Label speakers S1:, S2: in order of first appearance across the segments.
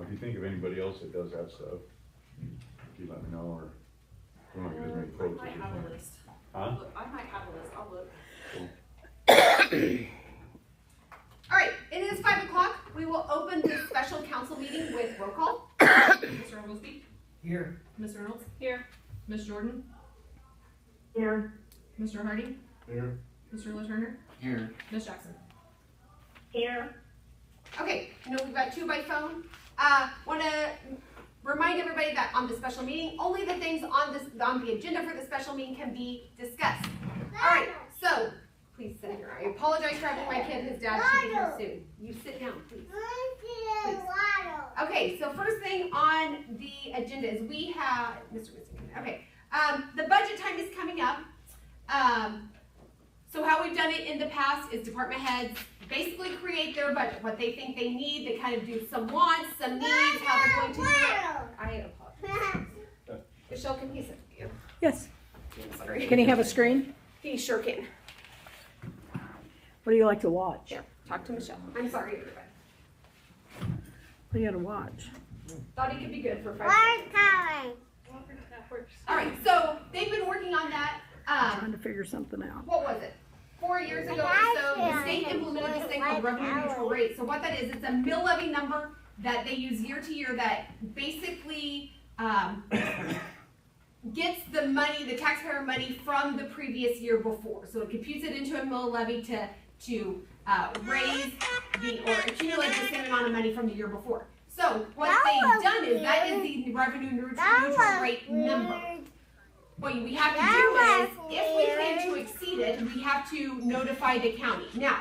S1: If you think of anybody else that does that stuff, if you let me know, or we won't get as many quotes
S2: I
S1: as
S2: might
S1: we
S2: have a
S1: can.
S2: list.
S1: Huh?
S2: I might have a list, I'll look.
S1: Cool.
S3: All right, it is 5 o'clock. We will open this special council meeting with roll call. Mr. Oglesby?
S4: Here.
S3: Ms. Reynolds? Here. Ms. Jordan?
S5: Here.
S3: Mr. Hardy?
S4: Here.
S3: Mr. LaTurner?
S4: Here.
S3: Ms. Jackson?
S5: Here.
S3: Okay, I know we've got 2 by phone. Want to remind everybody that on the special meeting, only the things on the agenda for the special meeting can be discussed. All right, so please sit here. I apologize for having my kid and his dad should be here soon. You sit down, please. Please. Okay, so first thing on the agenda is we have Mr. Missing. Okay, the budget time is coming up. So how we've done it in the past is department heads basically create their budget, what they think they need. They kind of do some wants, some needs, how they're going to do it. I apologize. Michelle, can he sit with you?
S6: Yes.
S3: I'm sorry.
S6: Can he have a screen?
S3: He sure can.
S6: What do you like to watch?
S3: Here, talk to Michelle. I'm sorry, everybody.
S6: What do you got to watch?
S3: Thought he could be good for 5 seconds. All right, so they've been working on that.
S6: Trying to figure something out.
S3: What was it? 4 years ago or so, the state implemented this thing called revenue neutral rate. So what that is, it's a mill levy number that they use year to year that basically gets the money, the taxpayer money from the previous year before. So it computes it into a mill levy to raise or accumulate the same amount of money from the year before. So what they've done is that is the revenue neutral rate number. What we have to do is, if we plan to exceed it, we have to notify the county. Now,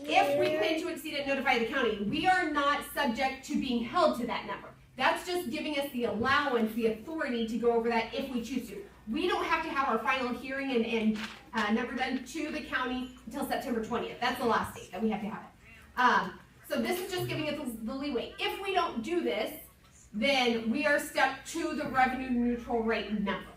S3: if we plan to exceed it, notify the county, we are not subject to being held to that number. That's just giving us the allowance, the authority to go over that if we choose to. We don't have to have our final hearing and number done to the county until September 20th. That's the last date that we have to have it. So this is just giving us the leeway. If we don't do this, then we are stuck to the revenue neutral rate number.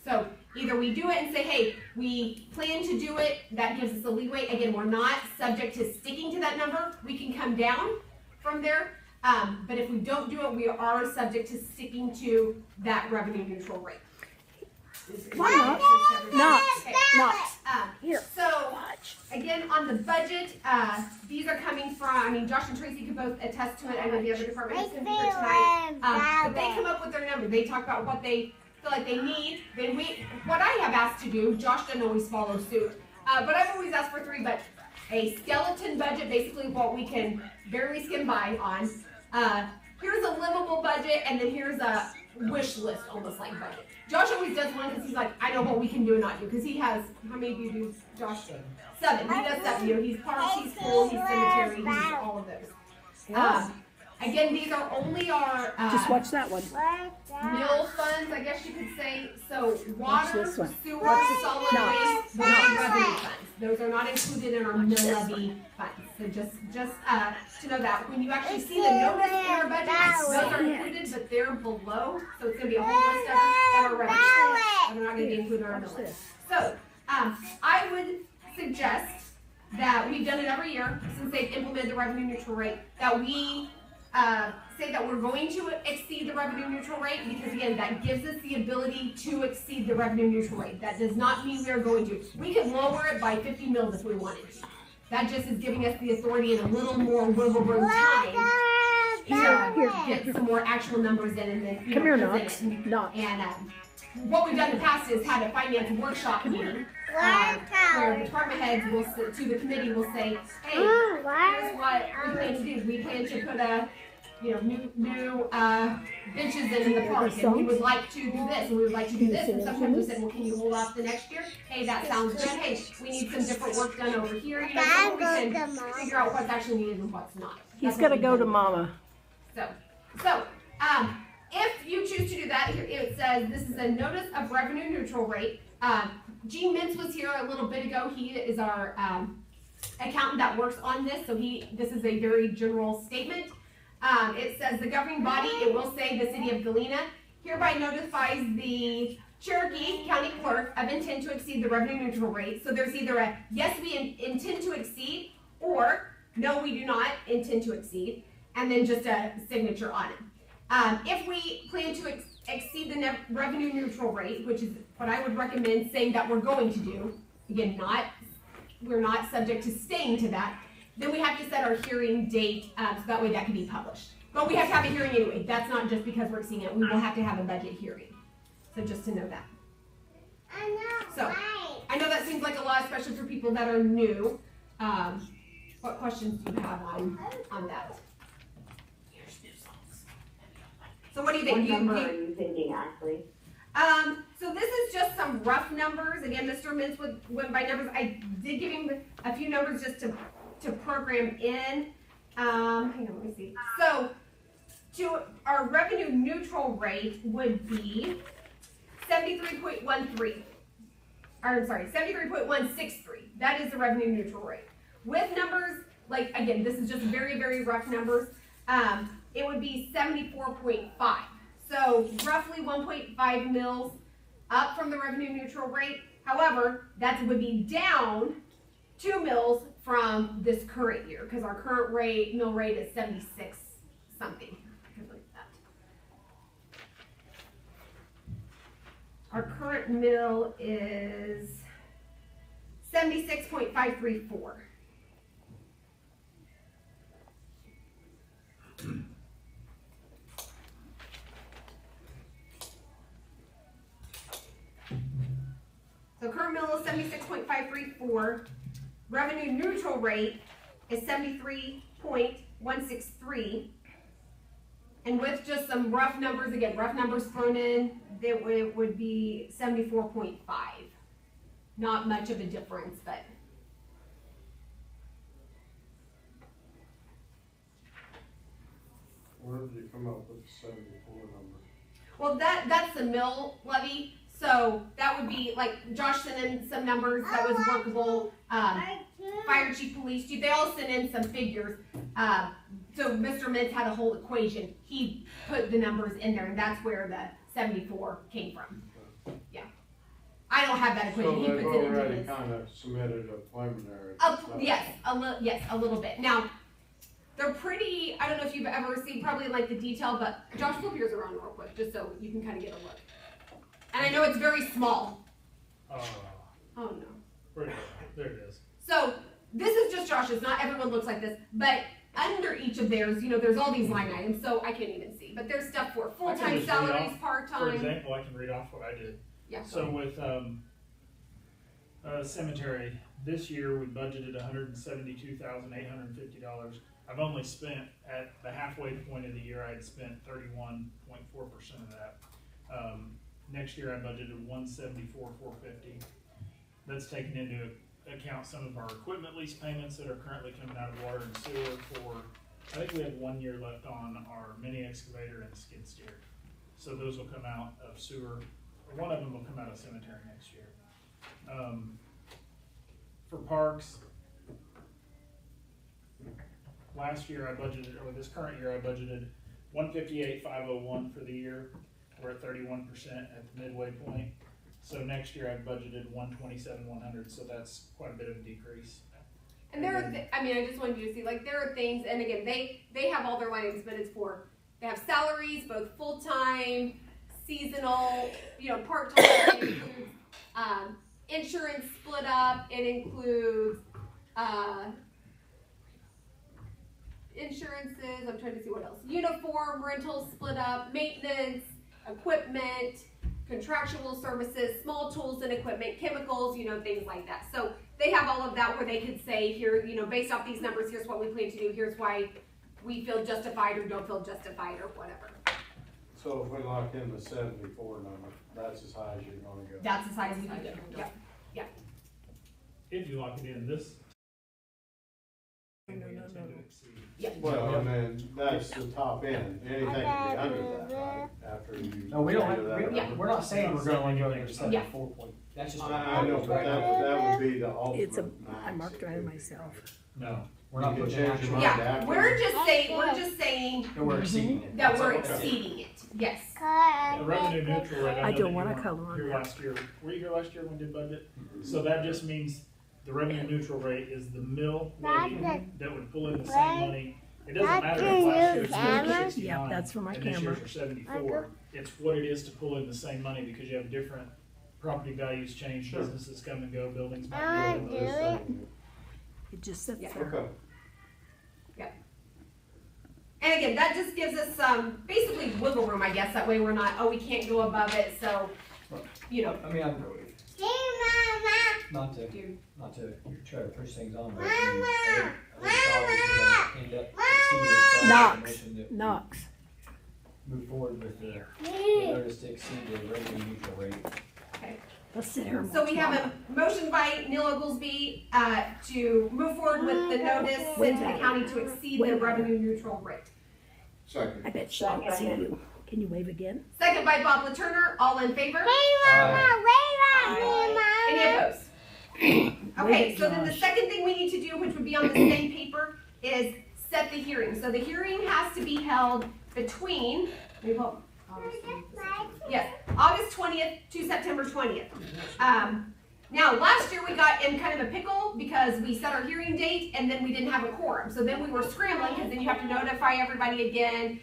S3: So either we do it and say, hey, we plan to do it, that gives us the leeway. Again, we're not subject to sticking to that number. We can come down from there. But if we don't do it, we are subject to sticking to that revenue neutral rate.
S6: Why not? Not. Here.
S3: So, again, on the budget, these are coming from, Josh and Tracy could both attest to it. I know the other department is going to be here tonight. But they come up with their number. They talk about what they feel like they need. Then what I have asked to do, Josh doesn't always follow suit, but I've always asked for 3, but a skeleton budget, basically what we can barely skim by on. Here's a livable budget, and then here's a wish list, almost like budget. Josh always does one because he's like, I know what we can do and not do. Because he has, how many of you do, Josh? 7. He does 7. He's parks, he's school, he's cemetery, he's all of those. Again, these are only our
S6: Just watch that one.
S3: mill funds, I guess you could say. So water,
S6: this one.
S3: sewer, solid waste, those are revenue funds. Those are not included in our mill levy funds. So just to know that when you actually see the notice in our budget, those are included, but they're below. So it's going to be a whole list of them that are revenue funds. They're not going to be included in our mill levy. So I would suggest that we've done it every year since they've implemented the revenue neutral rate, that we say that we're going to exceed the revenue neutral rate, because again, that gives us the ability to exceed the revenue neutral rate. That does not mean we are going to. We could lower it by 50 mils if we wanted to. That just is giving us the authority and a little more wiggle room time to get some more actual numbers in and then
S6: Come here,
S3: present it.
S6: Knox.
S3: And what we've done in the past is had a finance workshop meeting where the department heads will to the committee will say, hey, here's what we plan to do. We plan to put new benches in the park, and we would like to do this, and we would like to do this. And sometimes we said, well, can you hold off the next year? Hey, that sounds good. Hey, we need some different work done over here. So we can figure out what's actually needed and what's not.
S6: He's got to go to Mama.
S3: So, if you choose to do that, here it says this is a notice of revenue neutral rate. Gene Mintz was here a little bit ago. He is our accountant that works on this. So this is a very general statement. It says the governing body, it will say the city of Galena, hereby notifies the Cherokee County Clerk of intent to exceed the revenue neutral rate. So there's either a yes, we intend to exceed, or no, we do not intend to exceed. and then just a signature on it. If we plan to exceed the revenue neutral rate, which is what I would recommend saying that we're going to do, again, we're not subject to staying to that, then we have to set our hearing date, so that way that can be published. But we have to have a hearing anyway. That's not just because we're exceeding it. We will have to have a budget hearing. So just to know that. So, I know that seems like a lot, especially for people that are new. What questions do you have on that? So what do you think?
S5: What number are you thinking, Ashley?
S3: So this is just some rough numbers. Again, Mr. Mintz went by numbers. I did give him a few numbers just to program in. Hang on, let me see. So, to our revenue neutral rate would be 73.13. Or I'm sorry, 73.163. That is the revenue neutral rate. With numbers, like again, this is just very, very rough numbers. It would be 74.5. So roughly 1.5 mils up from the revenue neutral rate. However, that would be down 2 mils from this current year because our current mill rate is 76 something. Like that. Our current mill is 76.534. So current mill is 76.534. Revenue neutral rate is 73.163. And with just some rough numbers, again, rough numbers thrown in, it would be 74.5. Not much of a difference, but.
S2: Where did you come up with the 74 number?
S3: Well, that's the mill levy. So that would be like Josh sent in some numbers that was workable. Fire chief, police chief, they all sent in some figures. So Mr. Mintz had a whole equation. He put the numbers in there, and that's where the 74 came from. Yeah, I don't have that equation.
S2: So
S3: He
S2: they've
S3: puts it into
S2: already
S3: his.
S2: kind of submitted a preliminary.
S3: Yes, a little bit. Now, they're pretty. I don't know if you've ever seen probably like the detail, but Josh, flip yours around real quick, just so you can kind of get a look. And I know it's very small. Oh no.
S4: There it is.
S3: So this is just Josh's. Not everyone looks like this, but under each of theirs, there's all these line items. So I can't even see, but there's stuff for full-time salaries,
S4: For
S3: part-time.
S4: example, I can read off what I did.
S3: Yeah.
S4: So with cemetery, this year we budgeted $172,850. I've only spent at the halfway point of the year. I had spent 31.4% of that. Next year I budgeted $174,450. That's taken into account some of our equipment lease payments that are currently coming out of water and sewer for, I think we have 1 year left on our mini excavator and skid steer. So those will come out of sewer, or one of them will come out of cemetery next year. For parks, last year I budgeted, or this current year I budgeted $158,501 for the year. We're at 31% at the midway point. So next year I've budgeted $127,100, so that's quite a bit of a decrease.
S3: And there are, I just wanted you to see, like, there are things, and again, they have all their lines, but it's they have salaries, both full-time, seasonal, part-time. It includes insurance split up. It includes insurances. I'm trying to see what else. Uniform rentals split up, maintenance, equipment, contractual services, small tools and equipment, chemicals, things like that. So they have all of that where they could say here, based off these numbers, here's what we plan to do, here's why we feel justified or don't feel justified or whatever.
S2: So if we lock in the 74 number, that's as high as you're gonna go.
S3: That's the size we can go. Yeah.
S4: If you lock it in this.
S3: Yeah.
S2: Well, and then that's the top end. Anything can be under that, right? After you.
S7: No, we don't
S2: get to that
S7: have,
S2: number.
S7: we're not saying we're going to go to 74 point. That's just.
S2: I know, but that would be the ultimate
S6: It's a,
S2: max.
S6: I marked it out myself.
S4: No.
S7: We're not
S2: You can
S7: putting
S2: change
S7: actual.
S2: your mind
S3: Yeah,
S2: after.
S3: we're just saying
S7: And we're exceeding it.
S3: that we're
S7: Okay.
S3: exceeding it. Yes.
S4: The revenue neutral rate,
S6: I
S4: know
S6: don't
S4: that you
S6: want a
S4: weren't
S6: color on
S4: here
S6: that.
S4: last year. Were you here last year when we did budget? So that just means the revenue neutral rate is the mill levy that would pull in the same money It doesn't matter if last year's
S6: camera?
S4: 69
S6: Yep, that's for my
S4: and this
S6: camera.
S4: year's are 74. It's what it is to pull in the same money because you have different property values change,
S2: Sure.
S4: businesses come and go, buildings might be built, so.
S6: It just sits
S3: Yeah.
S6: there.
S2: Okay.
S3: And again, that just gives us some, basically wiggle room, I guess, that way we're not, oh, we can't go above it, so, you know.
S7: I mean, not to try to push things on, but I think probably we're gonna end up exceeding, so I make a
S6: Knox.
S7: motion that we
S6: Knox.
S7: move forward with the notice to exceed the revenue neutral rate.
S6: Let's sit here and
S3: So
S6: watch
S3: we have
S6: Mama.
S3: a motion by Neil Oglesby, to move forward with the notice
S6: Wait a
S3: into the
S6: minute.
S3: county to exceed
S6: Wait a
S3: the
S6: minute.
S3: revenue neutral rate.
S2: Second.
S6: I bet she don't see you. Can you wave again?
S3: Second by Bob LaTurner, all in favor? Any opposed? Okay, so then the second thing we need to do, which would be on the same paper, is set the hearing. So the hearing has to be held between, August 20th to September 20th. Now, last year we got in kind of a pickle because we set our hearing date and then we didn't have a quorum. So then we were scrambling because then you have to notify everybody again.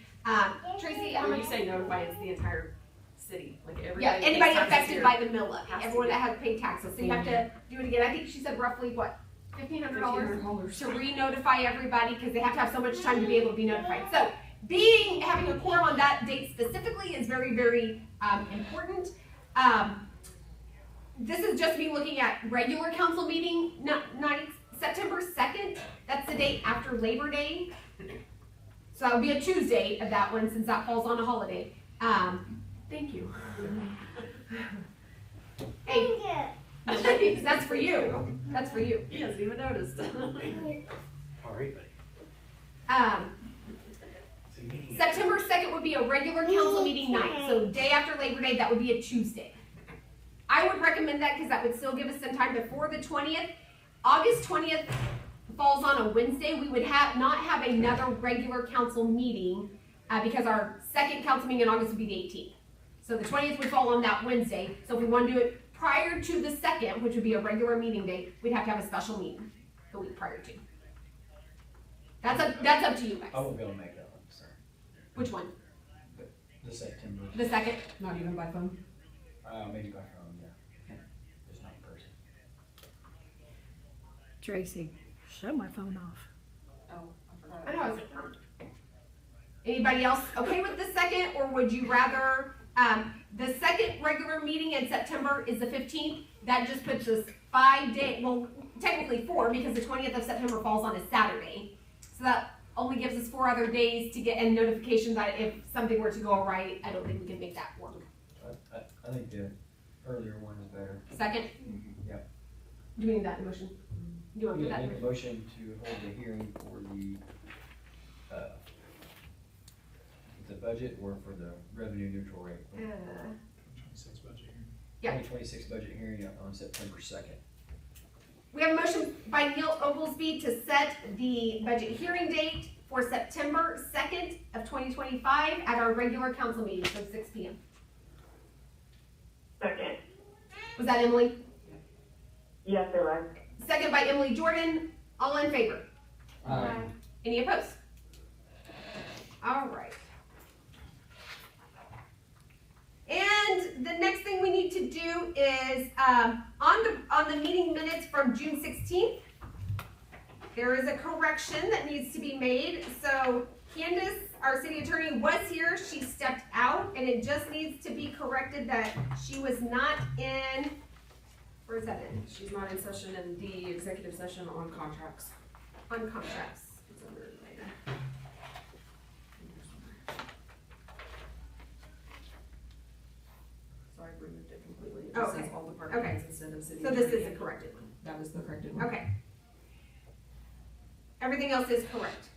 S3: Tracy, how
S8: When
S3: many?
S8: you say notify, it's the entire city, like everybody.
S3: Yeah,
S8: that
S3: anybody
S8: pays taxes
S3: affected
S8: here.
S3: by the mill levy,
S8: has to
S3: everyone
S8: do
S3: that has paid taxes, so you have to do it again. I think she said roughly what, $1,500
S8: $1,500.
S3: to re-notify everybody because they have to have so much time to be able to be notified. So having a quorum on that date specifically is very, very important. This is just me looking at regular council meeting nights, September 2nd. That's the date after Labor Day. So that would be a Tuesday of that one since that falls on a holiday. Thank you. Hey, that's for you. That's for you.
S8: He hasn't even noticed.
S7: All right.
S3: September 2nd would be a regular council meeting night, so day after Labor Day, that would be a Tuesday. I would recommend that because that would still give us some time before the 20th. August 20th falls on a Wednesday. We would not have another regular council meeting because our second council meeting in August would be the 18th. So the 20th would fall on that Wednesday. So if we want to do it prior to the 2nd, which would be a regular meeting day, we'd have to have a special meeting the week prior to. That's up to you guys.
S7: I won't be able to make that one, so,
S3: Which one?
S7: the September,
S3: The 2nd?
S8: Not even by phone?
S7: maybe by phone, yeah. Just not in person.
S6: Tracy, shut my phone off.
S8: Oh, I
S3: I
S8: forgot.
S3: know. Anybody else okay with the 2nd, or would you rather, the second regular meeting in September is the 15th. That just puts us 5 days, well, technically 4, because the 20th of September falls on a Saturday. So that only gives us 4 other days to get, and notifications that if something were to go awry, I don't think we can make that work.
S7: I think the earlier one is better.
S3: Second?
S7: Yep.
S3: Do we need that in motion? Do you want to put
S7: Yeah,
S3: that in
S7: make a
S3: motion?
S7: motion to hold the hearing for the budget or for the revenue neutral rate.
S4: 26 budget hearing.
S3: Yeah.
S7: 2026 budget hearing on September 2nd.
S3: We have a motion by Neil Oglesby to set the budget hearing date for September 2nd of 2025 at our regular council meeting, so 6 p.m.
S5: Second.
S3: Was that Emily?
S5: Yes, it was.
S3: Second by Emily Jordan. All in favor? Any opposed? All right. And the next thing we need to do is on the meeting minutes from June 16th, there is a correction that needs to be made. So Candace, our city attorney, was here. She stepped out, and it just needs to be corrected that she was not in. Where is that in?
S8: She's not in session in the executive session on contracts.
S3: On contracts.
S8: It's under later. So I removed it completely. It just
S3: Okay.
S8: says all department
S3: Okay.
S8: heads instead of city.
S3: So this
S8: attorney.
S3: is the corrected one.
S8: That is the corrected one.
S3: Okay. Everything else is correct.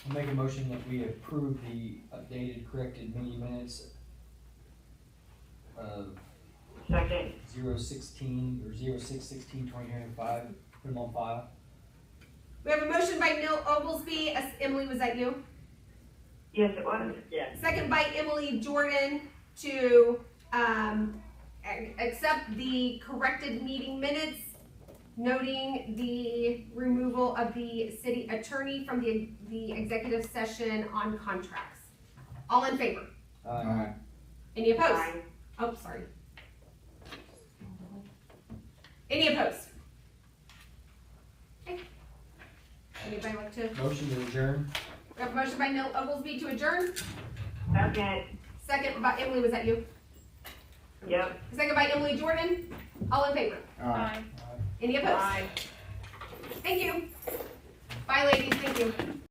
S7: I'll make a motion that we approve the updated corrected meeting minutes of
S5: Second.
S7: 0/16 or 06/16/2025, put them on file.
S3: We have a motion by Neil Oglesby. Emily, was that you?
S5: Yes, it was. Yes.
S3: Second by Emily Jordan to accept the corrected meeting minutes, noting the removal of the city attorney from the executive session on contracts. All in favor?
S7: Aye.
S3: Any opposed?
S5: Aye.
S3: Oh, sorry. Any opposed? Okay. Anybody like to,
S7: Motion to adjourn?
S3: we have a motion by Neil Oglesby to adjourn,
S5: Second.
S3: second by Emily, was that you?
S5: Yep.
S3: Second by Emily Jordan, all in favor?
S8: Aye.
S3: Any opposed?
S5: Aye.
S3: Thank you. Bye, ladies, thank you.